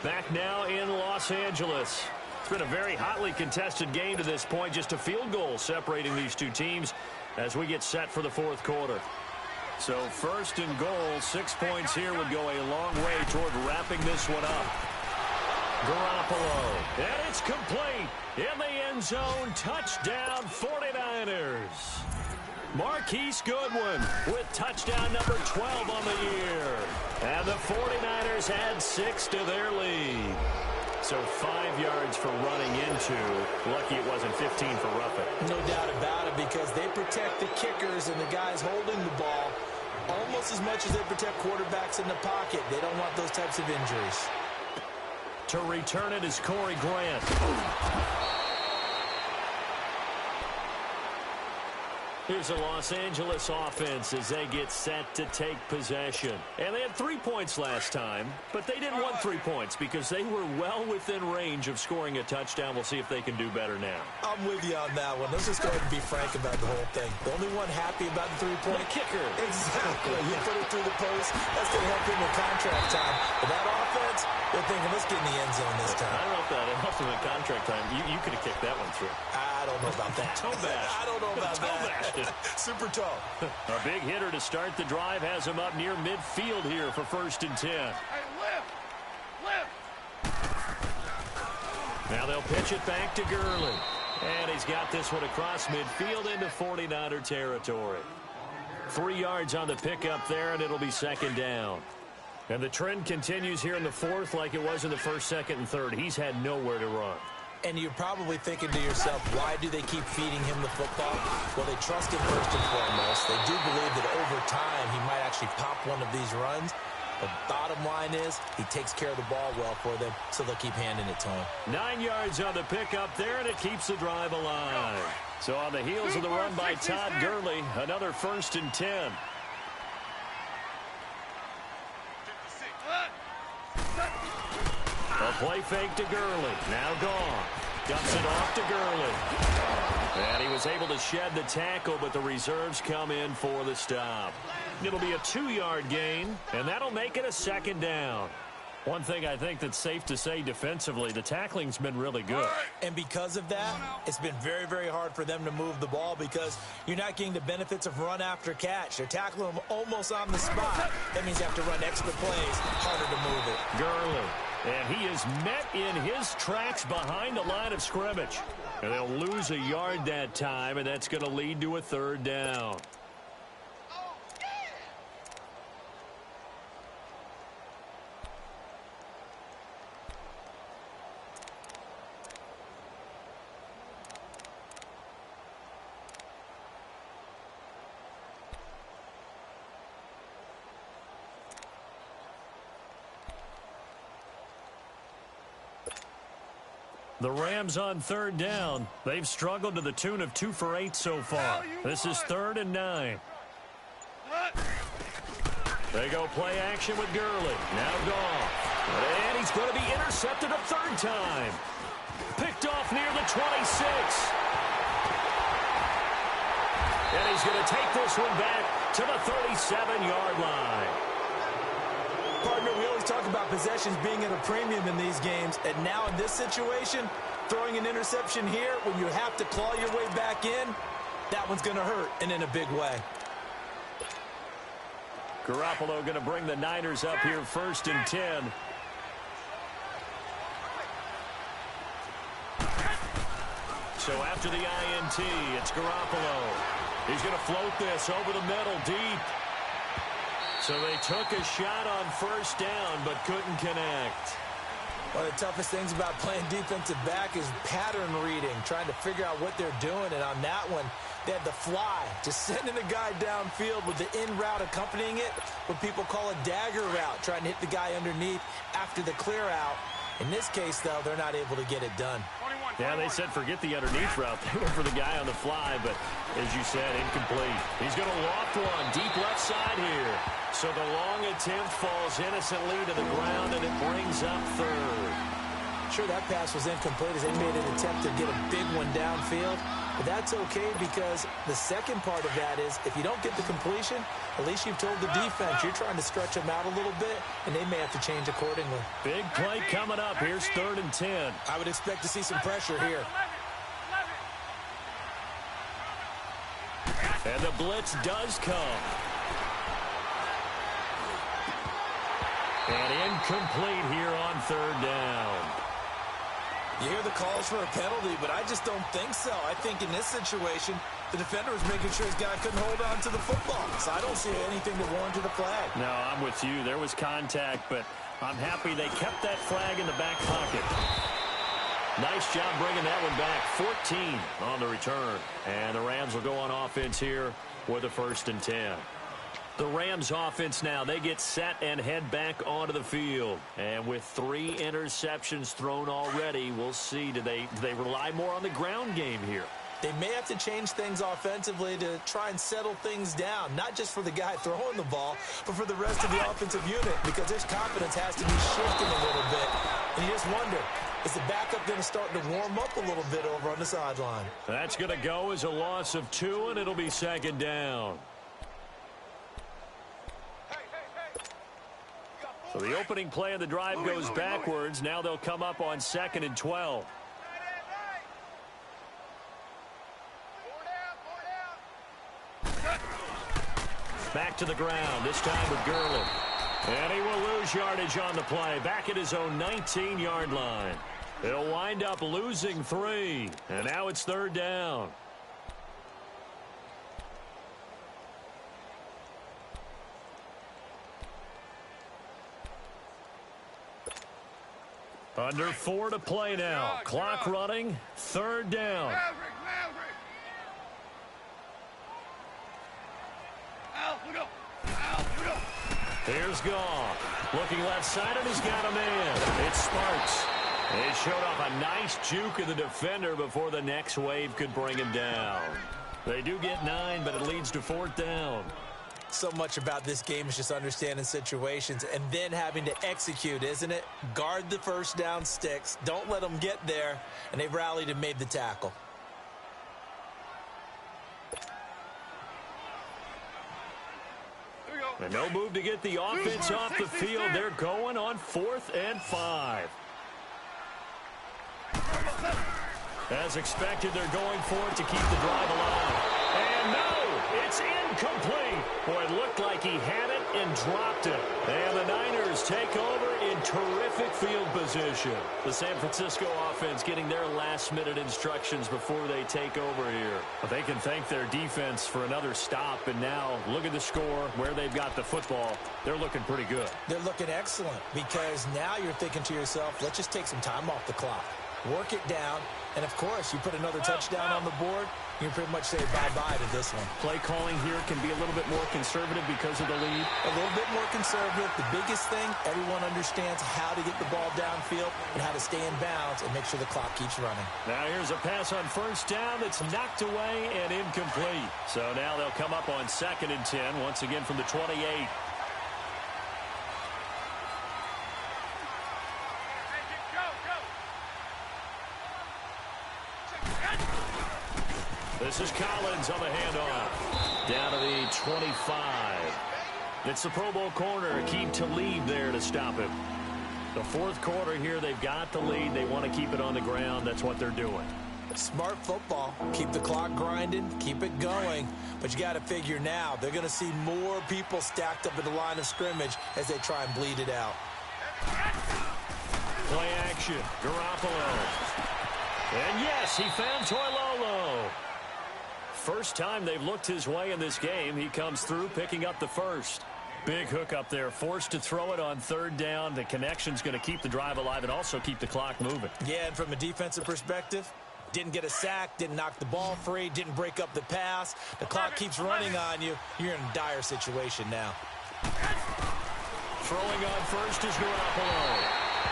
Back now in Los Angeles. It's been a very hotly contested game to this point. Just a field goal separating these two teams as we get set for the 4th quarter. So 1st and goal, 6 points here would go a long way toward wrapping this one up. Garoppolo, and it's complete in the end zone. Touchdown 49ers. Marquise Goodwin with touchdown number 12 on the year. And the 49ers add 6 to their lead. So 5 yards for running into. Lucky it wasn't 15 for roughing. No doubt about it because they protect the kickers and the guys holding the ball almost as much as they protect quarterbacks in the pocket. They don't want those types of injuries. To return it is Corey Grant. Here's a Los Angeles offense as they get set to take possession. And they had 3 points last time, but they didn't want 3 points because they were well within range of scoring a touchdown. We'll see if they can do better now. I'm with you on that one. Let's just go ahead and be frank about the whole thing. The only one happy about the 3-point kicker. Exactly. You put it through the post. That's going to help him with contract time. But that offense, they're thinking, let's get in the end zone this time. I don't know if that helped him in contract time. You could have kicked that one through. I don't know about that. Toe bash. I don't know about that. Super tall. A big hitter to start the drive has him up near midfield here for 1st and 10. Hey, lift! Now they'll pitch it back to Gurley. And he's got this one across midfield into 49er territory. 3 yards on the pickup there, and it'll be 2nd down. And the trend continues here in the 4th like it was in the 1st, 2nd, and 3rd. He's had nowhere to run. And you're probably thinking to yourself, why do they keep feeding him the football? Well, they trust him first and foremost. They do believe that over time he might actually pop one of these runs. But bottom line is he takes care of the ball well for them, so they'll keep handing it to him. 9 yards on the pickup there, and it keeps the drive alive. So on the heels of the run by Todd Gurley, another 1st and 10. A play fake to Gurley. Now gone. Dumps it off to Gurley. And he was able to shed the tackle, but the reserves come in for the stop. It'll be a 2-yard gain, and that'll make it a 2nd down. One thing I think that's safe to say defensively, the tackling's been really good. And because of that, it's been very, very hard for them to move the ball because you're not getting the benefits of run after catch. They're tackling them almost on the spot. That means you have to run extra plays, harder to move it. Gurley, and he is met in his tracks behind the line of scrimmage. And they'll lose a yard that time, and that's going to lead to a 3rd down. The Rams on 3rd down. They've struggled to the tune of 2 for 8 so far. This is 3rd and 9. They go play action with Gurley. Now gone. And he's going to be intercepted a 3rd time. Picked off near the 26. And he's going to take this one back to the 37-yard line. Partner, we always talk about possessions being at a premium in these games, and now in this situation, throwing an interception here when you have to claw your way back in, that one's going to hurt, and in a big way. Garoppolo going to bring the Niners up here 1st and 10. So after the INT, it's Garoppolo. He's going to float this over the middle deep. So they took a shot on 1st down, but couldn't connect. One of the toughest things about playing defensive back is pattern reading, trying to figure out what they're doing. And on that one, they had the fly, just sending the guy downfield with the in route accompanying it, what people call a dagger route, trying to hit the guy underneath after the clear out. In this case, though, they're not able to get it done. Yeah, they said forget the underneath route. They went for the guy on the fly, but as you said, incomplete. He's going to loft one deep left side here. So the long attempt falls innocently to the ground, and it brings up 3rd. Sure, that pass was incomplete as they made an attempt to get a big one downfield. But that's okay because the second part of that is if you don't get the completion, at least you've told the defense you're trying to stretch them out a little bit, and they may have to change accordingly. Big play coming up. Here's 3rd and 10. I would expect to see some pressure here. And the blitz does come. And incomplete here on 3rd down. You hear the calls for a penalty, but I just don't think so. I think in this situation, the defender was making sure his guy couldn't hold on to the football. So I don't see anything that warranted a flag. No, I'm with you. There was contact, but I'm happy they kept that flag in the back pocket. Nice job bringing that one back. 14 on the return. And the Rams will go on offense here with a 1st and 10. The Rams offense now, they get set and head back onto the field. And with 3 interceptions thrown already, we'll see. Do they rely more on the ground game here? They may have to change things offensively to try and settle things down, not just for the guy throwing the ball, but for the rest of the offensive unit, because their confidence has to be shifting a little bit. And you just wonder, is the backup going to start to warm up a little bit over on the sideline? That's going to go as a loss of 2, and it'll be 2nd down. So the opening play of the drive goes backwards. Now they'll come up on 2nd and 12. Back to the ground, this time with Gurley. And he will lose yardage on the play. Back at his own 19-yard line. They'll wind up losing 3. And now it's 3rd down. Under 4 to play now. Clock running. 3rd down. Maverick. Al, look up. Here's Goff. Looking left side, and he's got a man. It's Sparks. He showed off a nice juke of the defender before the next wave could bring him down. They do get 9, but it leads to 4th down. So much about this game is just understanding situations and then having to execute, isn't it? Guard the first down sticks. Don't let them get there. And they've rallied and made the tackle. And no move to get the offense off the field. They're going on 4th and 5. As expected, they're going for it to keep the drive alive. And no, it's incomplete. Boy, it looked like he had it and dropped it. And the Niners take over in terrific field position. The San Francisco offense getting their last-minute instructions before they take over here. But they can thank their defense for another stop. And now, look at the score, where they've got the football. They're looking pretty good. They're looking excellent because now you're thinking to yourself, let's just take some time off the clock. Work it down, and of course, you put another touchdown on the board, you can pretty much say bye-bye to this one. Play calling here can be a little bit more conservative because of the lead. A little bit more conservative. The biggest thing, everyone understands how to get the ball downfield and how to stay in bounds and make sure the clock keeps running. Now here's a pass on 1st down that's knocked away and incomplete. So now they'll come up on 2nd and 10, once again from the 28. This is Collins on the handoff. Down to the 25. It's the Pro Bowl corner, Akeem Talib there to stop him. The 4th quarter here, they've got the lead. They want to keep it on the ground. That's what they're doing. Smart football. Keep the clock grinding. Keep it going. But you got to figure now, they're going to see more people stacked up at the line of scrimmage as they try and bleed it out. Play action. Garoppolo. And yes, he found Toilolo. First time they've looked his way in this game. He comes through, picking up the first. Big hook up there, forced to throw it on 3rd down. The connection's going to keep the drive alive and also keep the clock moving. Yeah, and from a defensive perspective, didn't get a sack, didn't knock the ball free, didn't break up the pass. The clock keeps running on you. You're in a dire situation now. Throwing on first is Garoppolo.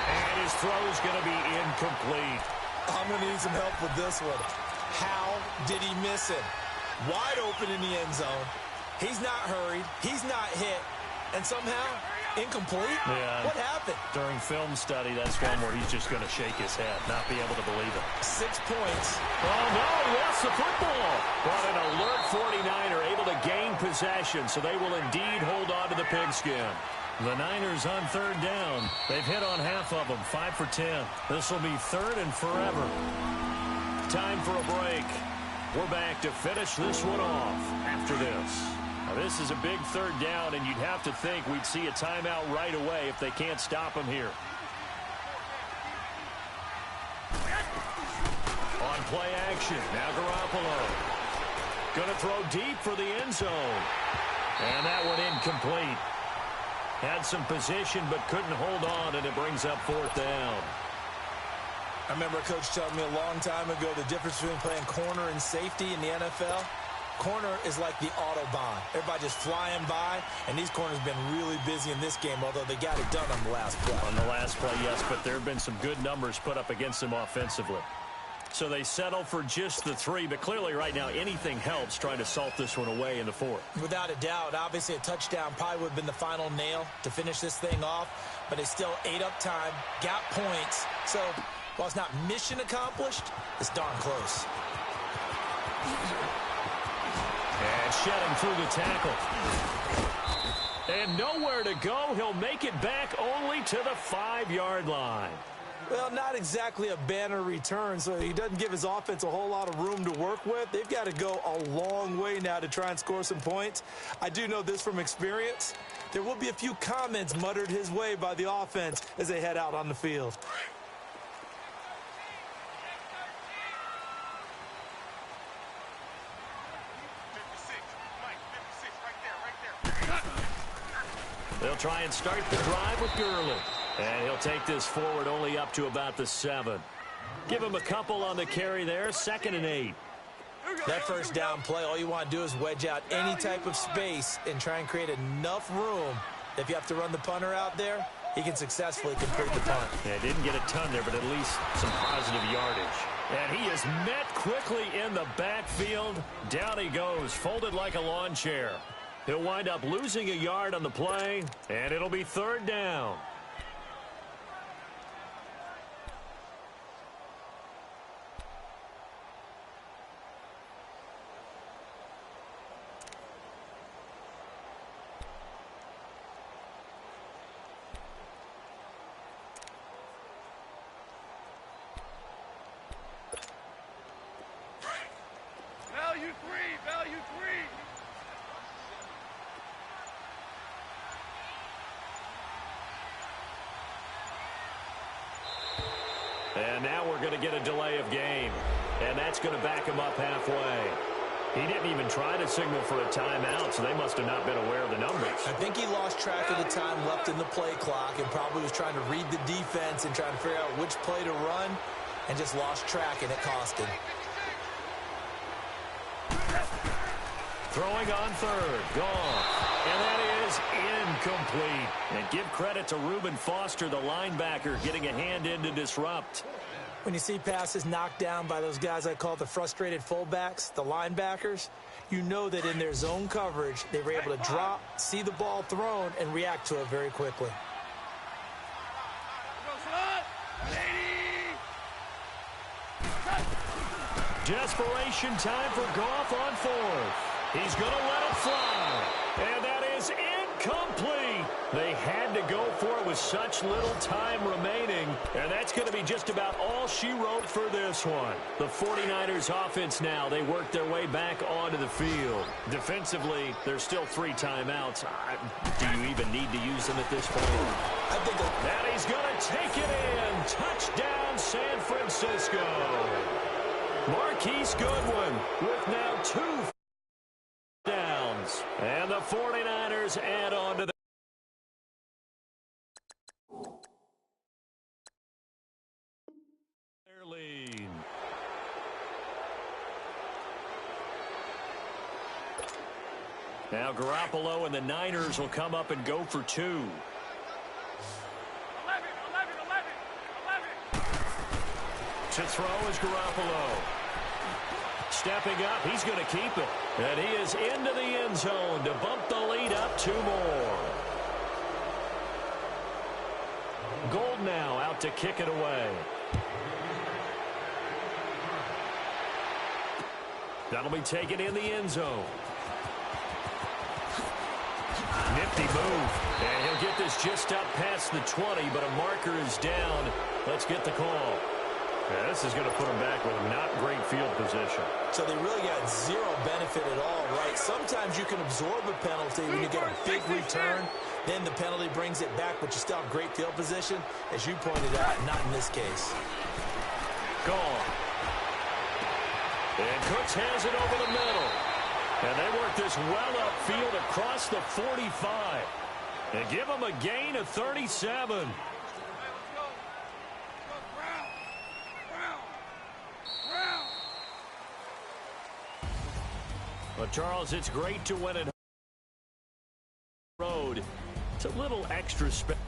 And his throw is going to be incomplete. I'm going to need some help with this one. How did he miss it? Wide open in the end zone. He's not hurried. He's not hit. And somehow, incomplete? Yeah. What happened? During film study, that's one where he's just going to shake his head, not be able to believe it. 6 points. Oh, no, he lost the football. But an alert 49er able to gain possession, so they will indeed hold on to the pigskin. The Niners on 3rd down. They've hit on half of them, 5 for 10. This will be 3rd and forever. Time for a break. We're back to finish this one off after this. Now, this is a big 3rd down, and you'd have to think we'd see a timeout right away if they can't stop him here. On play action, now Garoppolo. Going to throw deep for the end zone. And that one incomplete. Had some position but couldn't hold on, and it brings up 4th down. I remember a coach telling me a long time ago the difference between playing corner and safety in the NFL. Corner is like the Autobahn. Everybody just flying by, and these corners have been really busy in this game, although they got it done on the last play. On the last play, yes, but there have been some good numbers put up against them offensively. So they settle for just the 3, but clearly right now anything helps trying to salt this one away in the 4th. Without a doubt, obviously a touchdown probably would have been the final nail to finish this thing off, but it's still ate up time, got points, so while it's not mission accomplished, it's darn close. And shedding through the tackle. And nowhere to go. He'll make it back only to the 5-yard line. Well, not exactly a banner return, so he doesn't give his offense a whole lot of room to work with. They've got to go a long way now to try and score some points. I do know this from experience. There will be a few comments muttered his way by the offense as they head out on the field. They'll try and start the drive with Gurley. And he'll take this forward only up to about the 7. Give him a couple on the carry there. 2nd and 8. That first down play, all you want to do is wedge out any type of space and try and create enough room. If you have to run the punter out there, he can successfully complete the punt. Yeah, didn't get a ton there, but at least some positive yardage. And he is met quickly in the backfield. Down he goes, folded like a lawn chair. He'll wind up losing a yard on the play, and it'll be 3rd down. Value three. And now we're going to get a delay of game. And that's going to back him up halfway. He didn't even try to signal for a timeout, so they must have not been aware of the numbers. I think he lost track of the time left in the play clock and probably was trying to read the defense and trying to figure out which play to run and just lost track, and it cost him. Throwing on 3rd. Gone. And that is incomplete. And give credit to Reuben Foster, the linebacker, getting a hand in to disrupt. When you see passes knocked down by those guys I call the frustrated fullbacks, the linebackers, you know that in their zone coverage, they were able to drop, see the ball thrown, and react to it very quickly. Desperation time for Goff on 4th. He's going to let it fly. And that is incomplete. They had to go for it with such little time remaining. And that's going to be just about all she wrote for this one. The 49ers offense now, they work their way back onto the field. Defensively, there's still 3 timeouts. Do you even need to use them at this point? I think that he's going to take it in. Touchdown, San Francisco. Marquise Goodwin with now 2 downs. And the 49ers add on to their lead. Now Garoppolo and the Niners will come up and go for 2. 11. To throw is Garoppolo. Stepping up, he's going to keep it. And he is into the end zone to bump the lead up 2 more. Gold now out to kick it away. That'll be taken in the end zone. Nifty move. And he'll get this just up past the 20, but a marker is down. Let's get the call. Yeah, this is going to put them back with a not great field position. So they really got 0 benefit at all, right? Sometimes you can absorb a penalty when you get a big return. Then the penalty brings it back, but you still have great field position. As you pointed out, not in this case. Gone. And Cooks has it over the middle. And they work this well upfield across the 45. And give them a gain of 37. Well, Charles, it's great to win at road. It's a little extra special.